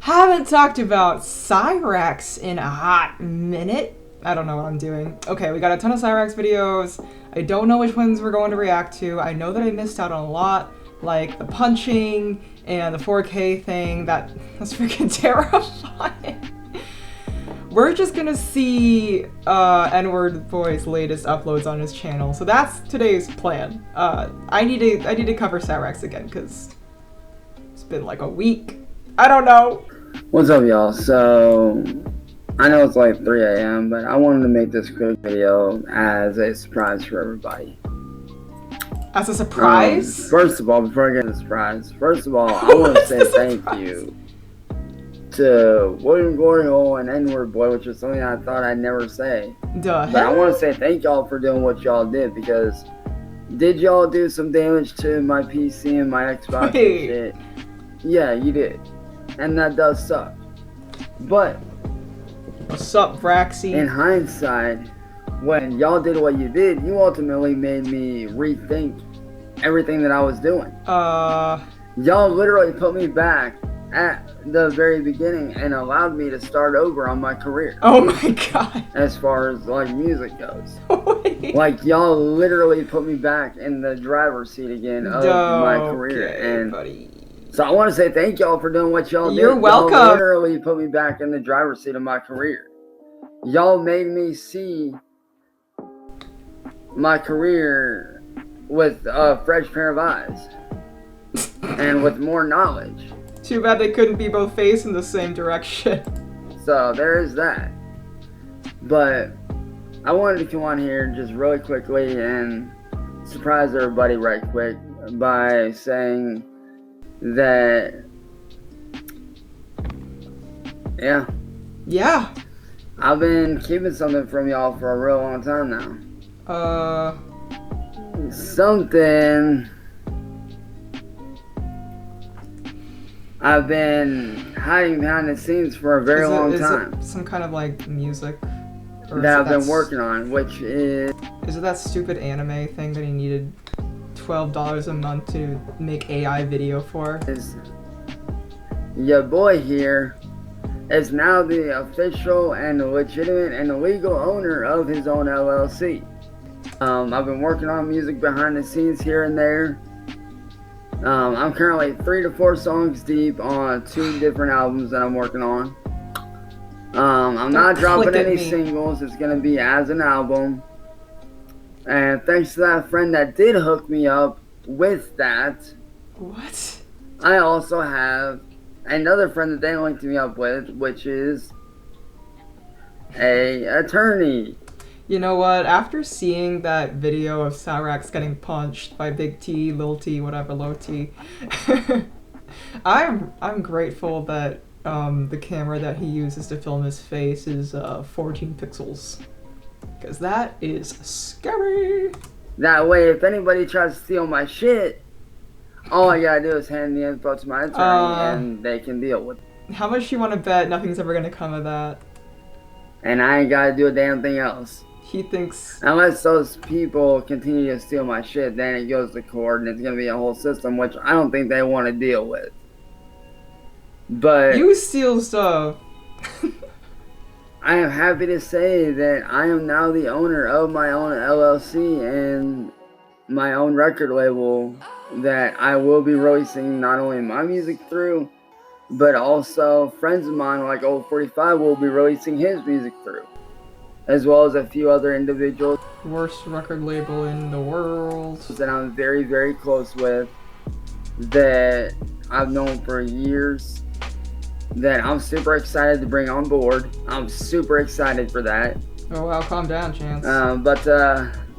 Haven't talked about Cyraxx in a hot minute. I don't know what I'm doing. Okay, we got a ton of Cyraxx videos. I don't know which ones we're going to react to. I know that I missed out on a lot, like the punching and the 4K thing. That's freaking terrifying. We're just gonna see WordBoi's latest uploads on his channel. So that's today's plan. I need to cover Cyraxx again because it's been like a week. I don't know. What's up, y'all? So I know it's like 3 a.m., but I wanted to make this quick video as a surprise for everybody. As a surprise? First of all, before I get to the surprise, I want to say thank you to WordBoi and WordBoi, which is something I thought I'd never say. But I want to say thank y'all for doing what y'all did, because did y'all do some damage to my PC and my Xbox and shit? Yeah, you did. And that does suck. But what's up, Vraxy? In hindsight, when y'all did what you did, you ultimately made me rethink everything that I was doing. Y'all literally put me back at the very beginning and allowed me to start over on my career. Oh my god. As far as like music goes. Like y'all literally put me back in the driver's seat again of my career. And buddy. So I want to say thank y'all for doing what y'all did. You're welcome. Y'all literally put me back in the driver's seat of my career. Y'all made me see my career with a fresh pair of eyes and with more knowledge. Too bad they couldn't be both facing the same direction. So there is that. But I wanted to come on here just really quickly and surprise everybody right quick by saying that, yeah, I've been keeping something from y'all for a real long time now. Something I've been hiding behind the scenes for a very long time. Is it some kind of like music that I've been working on, which is it that stupid anime thing that he needed $12 a month to make AI video for? Your boy here is now the official and legitimate and legal owner of his own LLC. I've been working on music behind the scenes here and there. I'm currently 3 to 4 songs deep on 2 different albums that I'm working on. I'm not dropping any singles. It's going to be as an album. And thanks to that friend that did hook me up with that. What? I also have another friend that they linked me up with, which is a attorney. You know what? After seeing that video of Cyraxx getting punched by Big T, Lil T, whatever, Low T, I'm grateful that the camera that he uses to film his face is 14 pixels. Because that is scary. That way, if anybody tries to steal my shit, all I gotta do is hand the info to my attorney and they can deal with it. How much you want to bet nothing's ever gonna come of that? And I ain't gotta do a damn thing else. He thinks... Unless those people continue to steal my shit, then it goes to court and it's gonna be a whole system, which I don't think they want to deal with. But... You steal stuff. I am happy to say that I am now the owner of my own LLC and my own record label that I will be releasing not only my music through, but also friends of mine like Old 45 will be releasing his music through, as well as a few other individuals. Worst record label in the world. That I'm very, very close with, that I've known for years, that I'm super excited to bring on board. I'm super excited for that. Oh wow, calm down, Chance.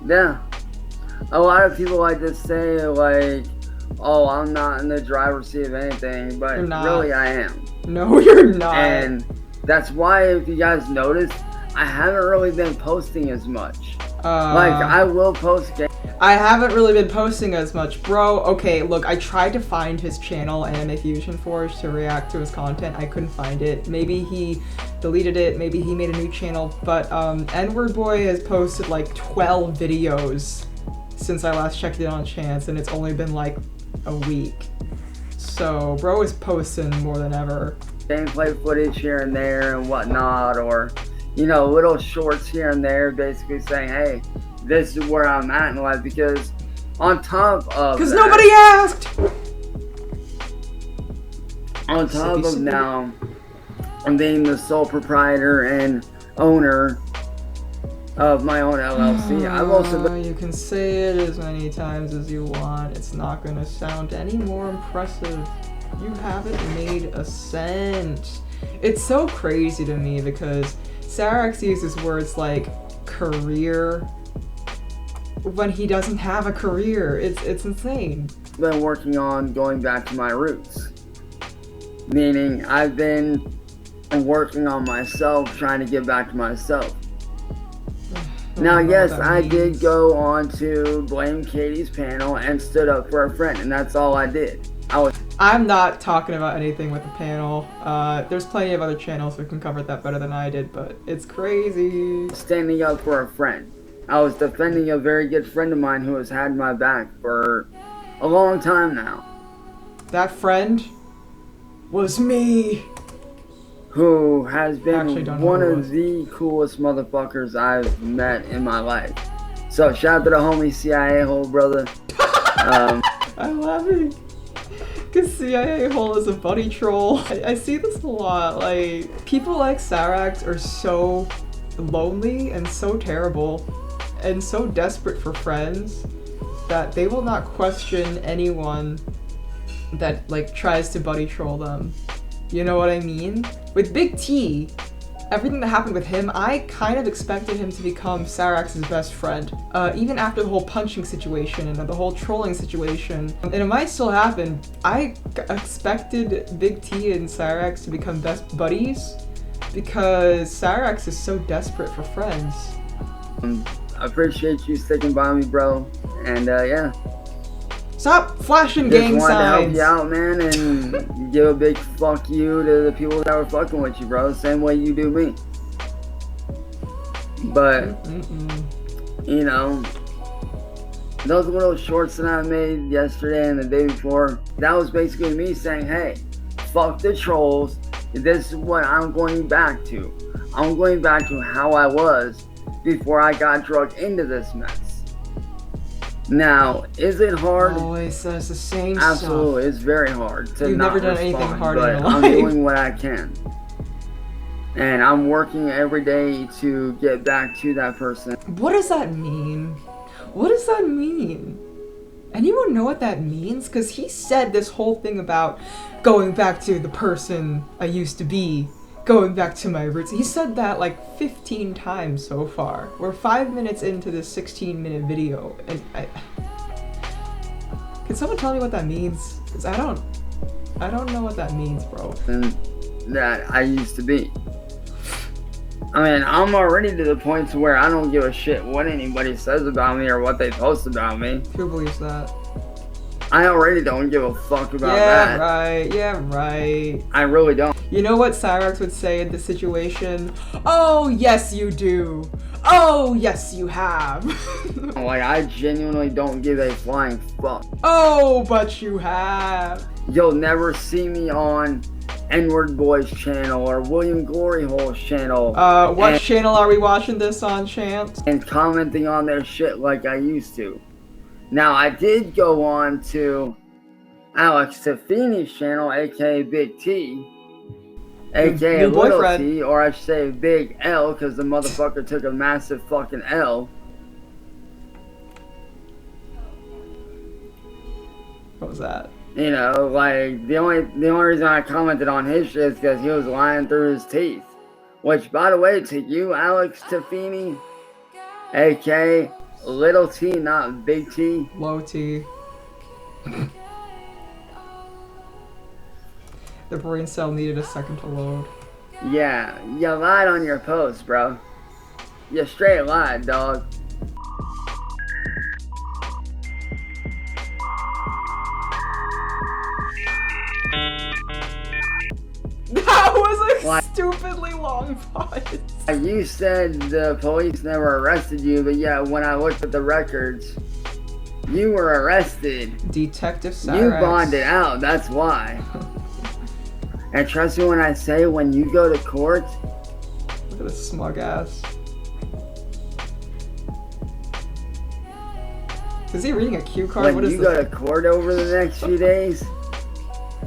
Yeah. A lot of people like to say like, oh, I'm not in the driver's seat of anything, but really I am. No, you're not. And that's why, if you guys noticed, I haven't really been posting as much. Like, I will post games. I haven't really been posting as much, bro. Okay, look, I tried to find his channel, Anime Fusion Force, to react to his content. I couldn't find it. Maybe he deleted it, maybe he made a new channel, but WordBoi has posted like 12 videos since I last checked it on Chance, and it's only been like a week. So, bro is posting more than ever. gameplay footage here and there and whatnot, or, you know, little shorts here and there, basically saying, hey, this is where I'm at in life, because on top of because nobody asked. On top of now, I'm being the sole proprietor and owner of my own LLC. I've also been... You can say it as many times as you want. It's not going to sound any more impressive. You haven't made a cent. It's so crazy to me because Cyraxx uses words like career when he doesn't have a career. It's insane. Been working on going back to my roots. Meaning I've been working on myself, trying to get back to myself. Now, yes, I did go on to Blame Katie's panel and stood up for a friend, and that's all I did. I'm not talking about anything with the panel. There's plenty of other channels who can cover that better than I did, but it's crazy. Standing up for a friend. I was defending a very good friend of mine who has had my back for a long time now. That friend was me. Who has been one of the coolest motherfuckers I've met in my life. So shout out to the homie CIA hole, brother. I'm laughing because CIA hole is a buddy troll. I see this a lot. Like, people like Cyraxx are so lonely and so terrible and so desperate for friends that they will not question anyone that like tries to buddy troll them. You know what I mean? With Big T, everything that happened with him, I kind of expected him to become Cyraxx's best friend. Even after the whole punching situation and the whole trolling situation. And it might still happen. I expected Big T and Cyraxx to become best buddies because Cyraxx is so desperate for friends. I appreciate you sticking by me, bro. And yeah. Stop flashing gang signs! Just wanted to help you out, man, and give a big fuck you to the people that were fucking with you, bro. Same way you do me. But, you know, those little shorts that I made yesterday and the day before, that was basically me saying, hey, fuck the trolls. This is what I'm going back to. I'm going back to how I was before I got drugged into this mess. Now, is it hard? Always says the same Absolutely, stuff. It's very hard to You've not never done respond, anything hard but in your life. I'm doing what I can. And I'm working every day to get back to that person. What does that mean? What does that mean? Anyone know what that means? Because he said this whole thing about going back to the person I used to be, going back to my roots. He said that like 15 times so far. We're 5 minutes into this 16-minute video, and can someone tell me what that means? Because I don't know what that means, bro. And that I used to be. I mean, I'm already to the point to where I don't give a shit what anybody says about me or what they post about me. Who believes that? I already don't give a fuck about that. Yeah, right. I really don't. You know what Cyraxx would say in this situation? Oh, yes, you do. Oh, yes, you have. Like, I genuinely don't give a flying fuck. Oh, but you have. You'll never see me on WordBoi's channel or William Gloryhole's channel. What channel are we watching this on, Chance? And commenting on their shit like I used to. Now, I did go on to Alex Tafini's channel, aka Big T, aka Little T, or I should say Big L, because the motherfucker took a massive fucking L. What was that? You know, like, the only reason I commented on his shit is because he was lying through his teeth. Which, by the way, to you, Alex Tafini, aka Little T, not Big T. Low T. The brain cell needed a second to load. Yeah, you lied on your post, bro. You straight lied, dog. That was a stupidly long pause. You said the police never arrested you, but yeah, when I looked at the records, you were arrested. Detective Cyraxx. You bonded out, that's why. And trust me when I say, when you go to court, Look at this smug ass. Is he reading a cue card? when What is you this? go to court over the next few days,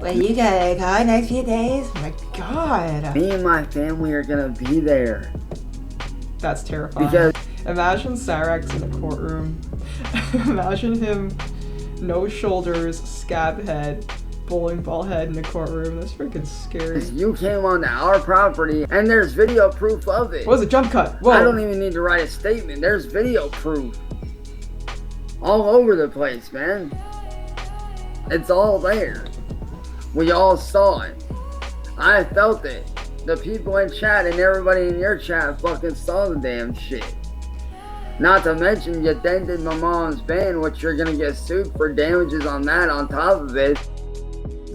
Well, you gotta go next few days? Oh my god. me and my family are gonna be there. That's terrifying. Because Imagine Cyrax in the courtroom. Imagine him, no shoulders, scab head, bowling ball head in the courtroom. That's freaking scary. you came onto our property, and there's video proof of it. What was a jump cut? Whoa. I don't even need to write a statement. There's video proof. All over the place, man. It's all there. We all saw it. I felt it. The people in chat and everybody in your chat fucking saw the damn shit. Not to mention you dented my mom's van, which you're gonna get sued for damages on that on top of it.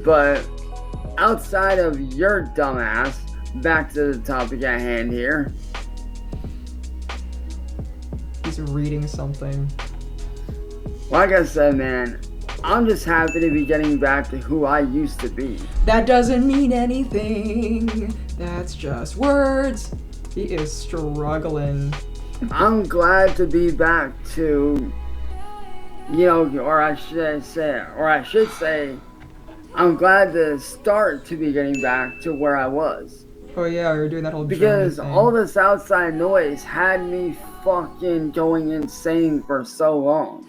But outside of your dumbass, back to the topic at hand here. He's reading something. Like I said, man, I'm just happy to be getting back to who I used to be. That doesn't mean anything. That's just words. He is struggling. I'm glad to be back to, or I should say, I'm glad to start to be getting back to where I was. Oh yeah, we were doing that whole Because journey thing. all this outside noise had me fucking going insane for so long.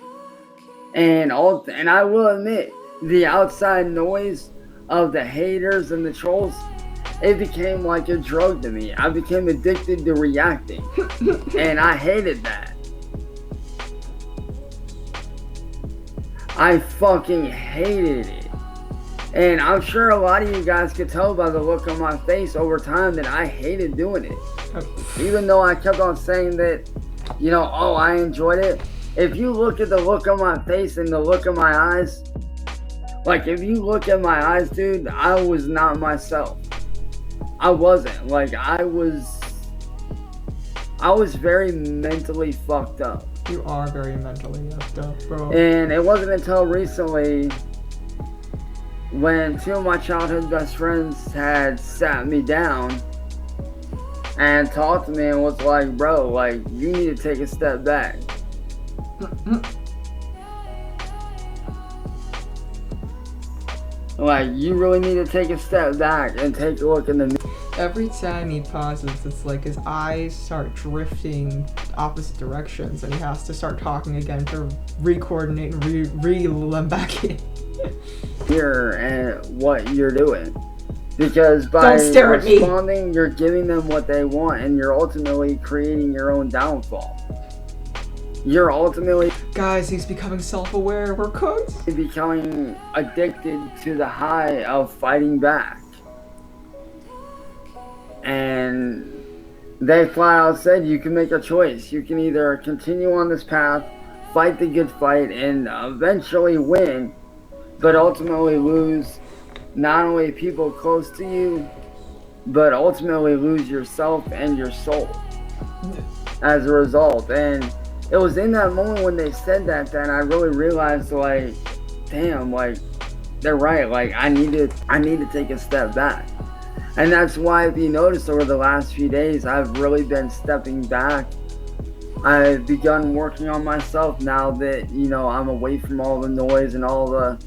And I will admit, the outside noise of the haters and the trolls, it became like a drug to me. I became addicted to reacting. And I hated that. I fucking hated it. And I'm sure a lot of you guys could tell by the look on my face over time that I hated doing it. Even though I kept on saying that, I enjoyed it. If you look at the look on my face and the look in my eyes, like if you look at my eyes, dude, I was not myself. I wasn't. Like I was very mentally fucked up. You are very mentally messed up, bro. And it wasn't until recently when two of my childhood best friends had sat me down and talked to me and was like, bro, like you need to take a step back. Like, you really need to take a step back and take a look in the mirror. Every time he pauses, it's like his eyes start drifting opposite directions, and he has to start talking again to re-coordinate and reel them back in. Here and what you're doing. Because by Don't stare at me. responding, you're giving them what they want, and you're ultimately creating your own downfall. You're ultimately Guys, he's becoming self-aware. We're cooked. becoming addicted to the high of fighting back. And they flat out said you can make a choice. You can either continue on this path, fight the good fight, and eventually win, but ultimately lose not only people close to you, but ultimately lose yourself and your soul as a result. And it was in that moment when they said that I really realized, like, damn, like, they're right. Like, I need to take a step back. And that's why, if you notice, over the last few days, I've really been stepping back. I've begun working on myself now that, I'm away from all the noise and all the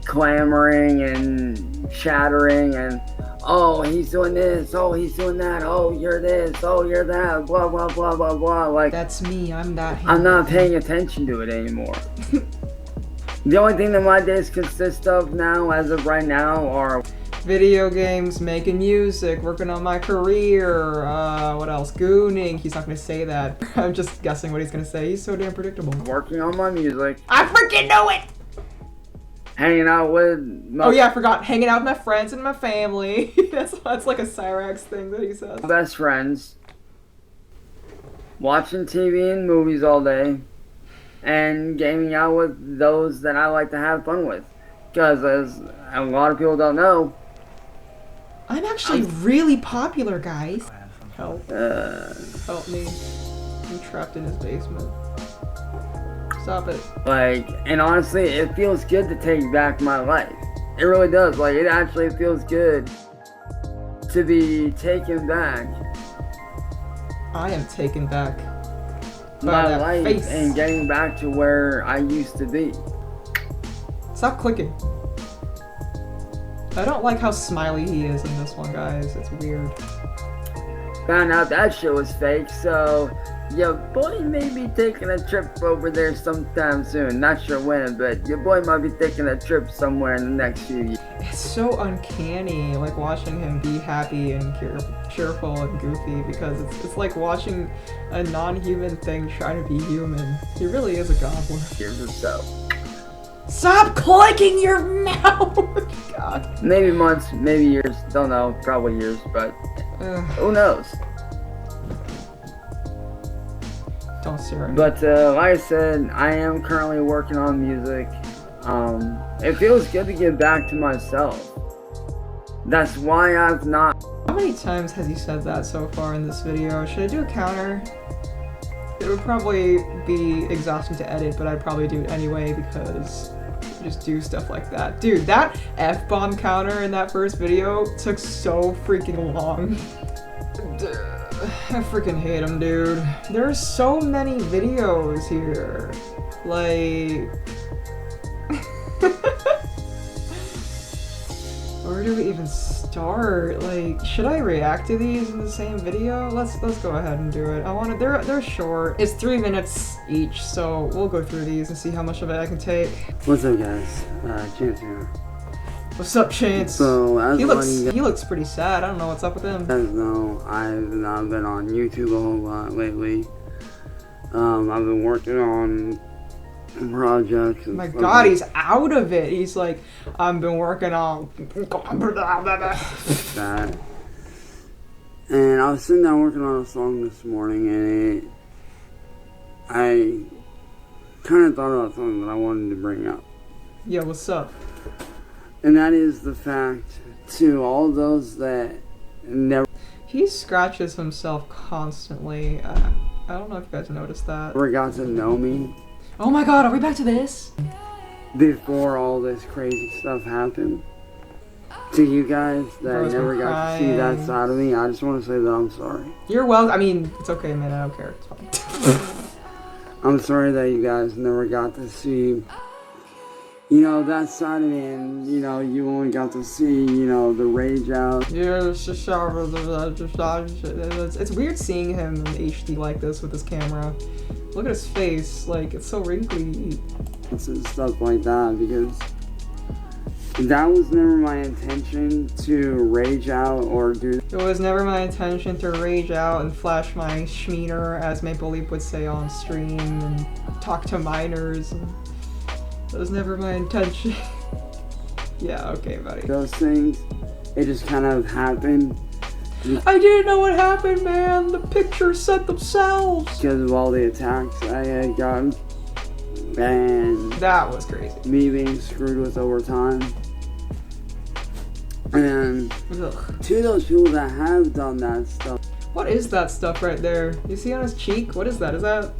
clamoring and chattering and, oh, he's doing this, oh, he's doing that, oh, you're this, oh, you're that, blah, blah, blah, blah, blah. Like, That's me. I'm that. I'm not paying attention to it anymore. The only thing that my days consist of now, as of right now, are video games, making music, working on my career, what else? Gooning. He's not gonna say that. I'm just guessing what he's gonna say. He's so damn predictable. working on my music, I freaking know it! hanging out with my Oh yeah, I forgot. Hanging out with my friends and my family. that's like a Cyrax thing that he says. best friends, watching TV and movies all day, and gaming out with those that I like to have fun with. Because as a lot of people don't know, I'm actually really popular, guys. Help. Help me. I'm trapped in his basement. Stop it. like, and honestly, it feels good to take back my life. It really does. Like, it actually feels good to be taken back I am taken back by my that life face. and getting back to where I used to be. Stop clicking. I don't like how smiley he is in this one, guys. It's weird. Found out that shit was fake, so your boy may be taking a trip over there sometime soon. Not sure when, but your boy might be taking a trip somewhere in the next few years. It's so uncanny, like watching him be happy and cheerful and goofy, because it's like watching a non-human thing trying to be human. He really is a goblin. Years or so. Stop clicking your mouth! God. Maybe months, maybe years, don't know, probably years, but who knows? Don't stare at me. But like I said, I am currently working on music. It feels good to get back to myself. That's why I've not... How many times has he said that so far in this video? Should I do a counter? It would probably be exhausting to edit, but I'd probably do it anyway because I just do stuff like that. Dude, that F-bomb counter in that first video took so freaking long. I freaking hate him, dude. There's so many videos here. Like... Where do we even start? Like, should I react to these in the same video? Let's go ahead and do it. I want to. They're short. It's 3 minutes each, so we'll go through these and see how much of it I can take. What's up, guys? Chance here. What's up, Chance? So, as he looks pretty sad. I don't know what's up with him. You guys know, I've not been on YouTube a whole lot lately. I've been working on projects. My God, he's out of it. He's like, I've been working on that. And I was sitting down working on a song this morning, and I kind of thought about something that I wanted to bring up. Yeah, what's up? And that is the fact to all those that never... He scratches himself constantly. I don't know if you guys noticed that. never got to know me. Oh my God, are we back to this? Before all this crazy stuff happened. To you guys that never got to see that side of me, I just want to say that I'm sorry. You're welcome. I mean, it's okay, man. I don't care. It's fine. I'm sorry that you guys never got to see, you know, that side of me, and, you know, you only got to see, you know, the rage out. Yeah, it's weird seeing him in HD like this with his camera. Look at his face, like, it's so wrinkly. And stuff like that, because that was never my intention to rage out or do. It was never my intention to rage out and flash my schmeener, as Maple Leaf would say on stream, and talk to minors. That was never my intention. Yeah, okay, buddy. Those things, it just kind of happened. I didn't know what happened, man. The pictures said themselves. Because of all the attacks I had gotten. And that was crazy. Me being screwed with over time. And to those people that have done that stuff. What is that stuff right there? You see on his cheek? What is that? Is that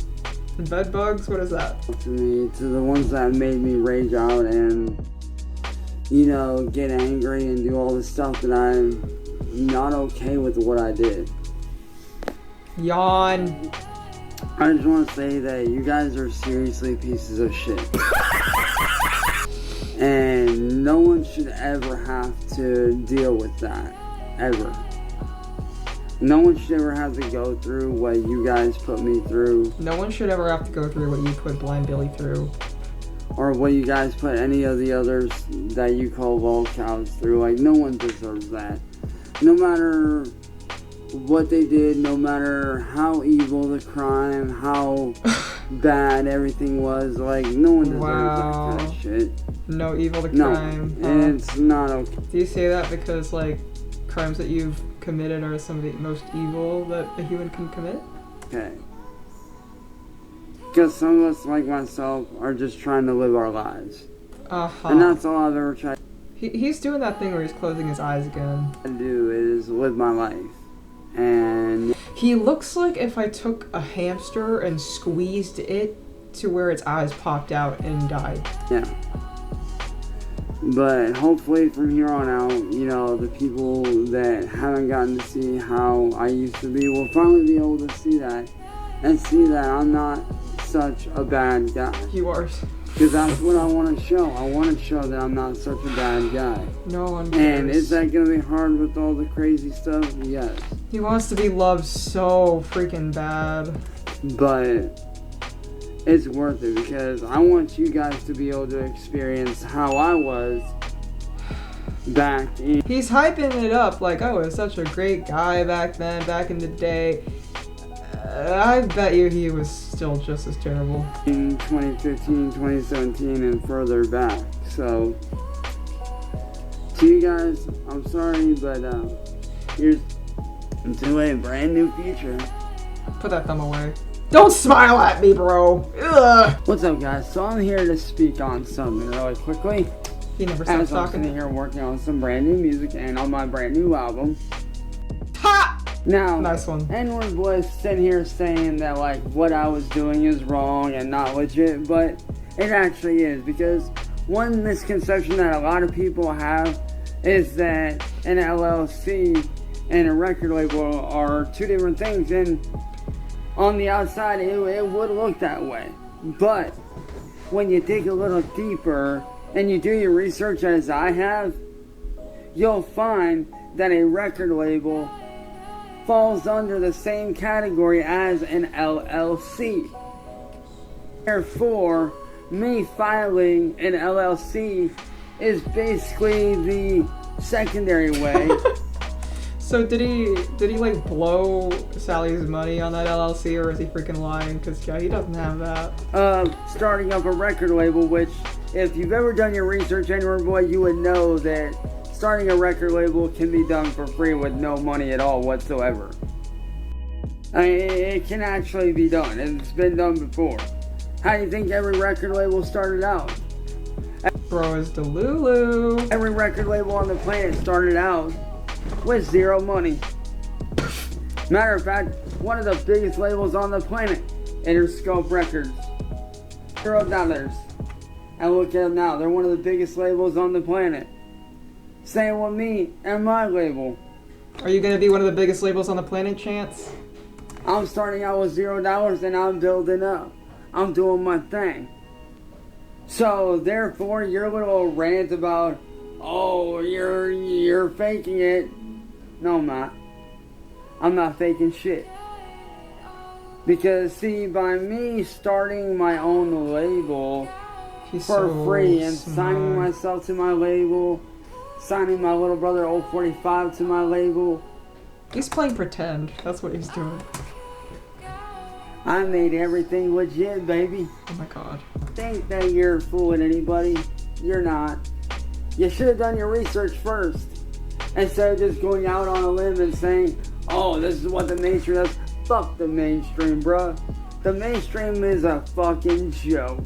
bed bugs? What is that? To me, to the ones that made me rage out and, you know, get angry and do all the stuff that I'm not okay with what I did. Yawn. I just want to say that you guys are seriously pieces of shit. And no one should ever have to deal with that. Ever. No one should ever have to go through what you guys put me through. No one should ever have to go through what you put Blind Billy through. Or what you guys put any of the others that you call lolcows through. Like, no one deserves that. No matter what they did, no matter how evil the crime, how bad everything was, like, no one deserves that kind of shit. No evil the No, crime. and it's not okay. Do you say that because, like, crimes that you've committed are some of the most evil that a human can commit? Okay. Because some of us, like myself, are just trying to live our lives. And that's all I've ever tried He's doing that thing where he's closing his eyes again. to do is live my life. And he looks like if I took a hamster and squeezed it to where its eyes popped out and died. yeah. But hopefully from here on out, you know, the people that haven't gotten to see how I used to be will finally be able to see that and see that I'm not such a bad guy. You are. Because that's what I want to show. I want to show that I'm not such a bad guy. No one cares. And is that going to be hard with all the crazy stuff? Yes. He wants to be loved so freaking bad. But it's worth it because I want you guys to be able to experience how I was back in... He's hyping it up like, oh, it's such a great guy back then, back in the day. I bet you he was still just as terrible. In 2015, 2017, and further back. So, to you guys, I'm sorry, but here's to a brand new future. Put that thumb away. Don't smile at me, bro. Ugh. What's up, guys? So I'm here to speak on something really quickly. He never stops As I'm talking. sitting here working on some brand new music and on my brand new album. Ha! Now, Nice one. WordBoi is sitting here saying that like what I was doing is wrong and not legit, but it actually is, because one misconception that a lot of people have is that an LLC and a record label are two different things, and on the outside it would look that way. But when you dig a little deeper and you do your research as I have, you'll find that a record label falls under the same category as an LLC. Therefore, me filing an LLC is basically the secondary way. So did he like blow Sally's money on that LLC, or is he freaking lying? Because yeah, he doesn't have that. Starting up a record label, which if you've ever done your research on WordBoi, you would know that starting a record label can be done for free with no money at all whatsoever. I mean, it can actually be done, and it's been done before. How do you think every record label started out? Bro is Delulu. Every record label on the planet started out with zero money. Matter of fact, one of the biggest labels on the planet, Interscope Records, $0. And look at them now, they're one of the biggest labels on the planet. Same with me and my label. Are you gonna be one of the biggest labels on the planet, Chance? I'm starting out with $0 and I'm building up. I'm doing my thing. So therefore, your little rant about, oh, you're faking it. No, I'm not. I'm not faking shit. Because see, by me starting my own label for free and signing myself to my label, signing my little brother 045 to my label, He's playing pretend. That's what he's doing. I made everything legit, baby. Oh my god. Think that you're fooling anybody. You're not. You should have done your research first, instead of just going out on a limb and saying, oh, this is what the mainstream does. Fuck the mainstream, bruh. The mainstream is a fucking joke.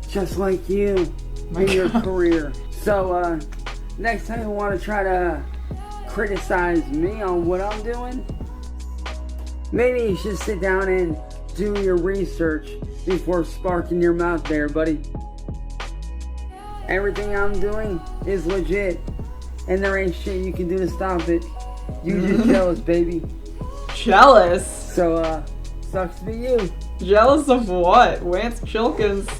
Just like you in your career. So, next time you want to try to criticize me on what I'm doing, maybe you should sit down and do your research before sparking your mouth there, buddy. Everything I'm doing is legit, and there ain't shit you can do to stop it. You just jealous, baby. Jealous? So, sucks to be you. Jealous of what? Lance Chilkins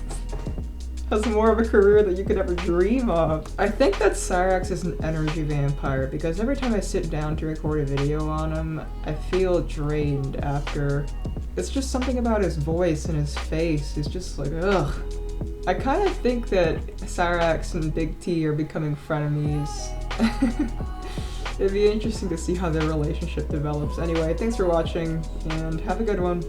has more of a career than you could ever dream of. I think that Cyraxx is an energy vampire, because every time I sit down to record a video on him, I feel drained after. It's just something about his voice and his face. It's just like, ugh. I kind of think that Cyraxx and Big T are becoming frenemies. It'd be interesting to see how their relationship develops. Anyway, thanks for watching, and have a good one.